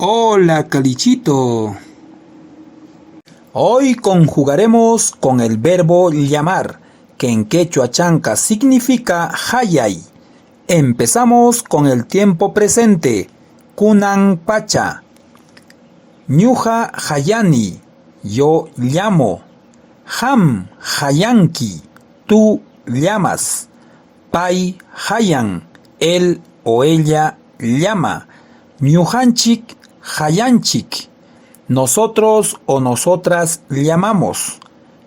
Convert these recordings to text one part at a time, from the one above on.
Hola, Calichito. Hoy conjugaremos con el verbo llamar, que en quechua chanca significa hayay. Empezamos con el tiempo presente. Kunan pacha. Ñuja hayani, yo llamo. Ham hayanki, tú llamas. Pai hayan, él o ella llama. Ñujanchik hayanchik, nosotros o nosotras llamamos.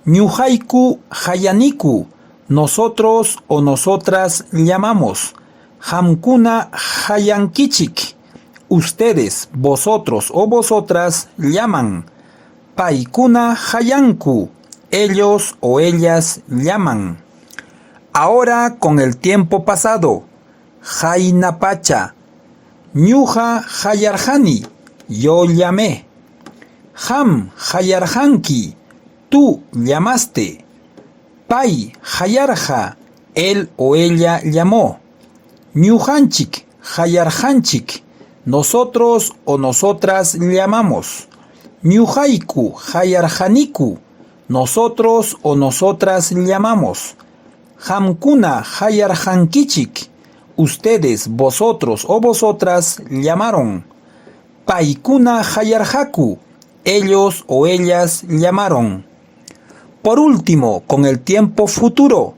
Ñujaiku hayaniku, nosotros o nosotras llamamos. Hamkuna hayankichik, ustedes, vosotros o vosotras llaman. Paikuna hayanku, ellos o ellas llaman. Ahora con el tiempo pasado. Hainapacha. Ñuja hayarjani, yo llamé. Ham hayarjanki, tú llamaste. Pai hayarja, él o ella llamó. Ñujanchik hayarjanchik, nosotros o nosotras llamamos. Ñujaiku hayarjaniku, nosotros o nosotras llamamos. Hamkuna hayarjankichik, ustedes, vosotros o vosotras llamaron. Paikuna hayarjaku, ellos o ellas llamaron. Por último, con el tiempo futuro.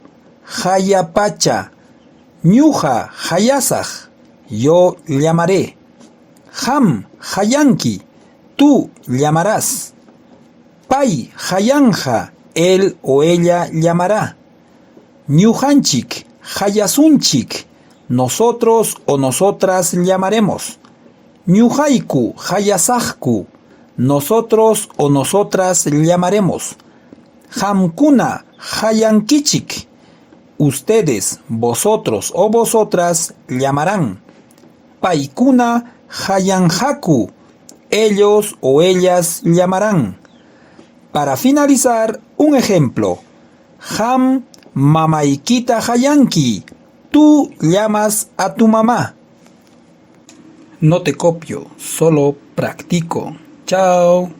Hayapacha. Ñuja hayasaj, yo llamaré. Ham hayanki, tú llamarás. Pai hayanja, él o ella llamará. Ñujanchik hayasunchik, nosotros o nosotras llamaremos. Ñujaiku hayasajku, nosotros o nosotras llamaremos. Hamkuna hayankichik, ustedes, vosotros o vosotras llamarán. Paikuna hayanjaku, ellos o ellas llamarán. Para finalizar, un ejemplo. Ham mamaikita hayanki, tú llamas a tu mamá. No te copio, solo practico. Chao.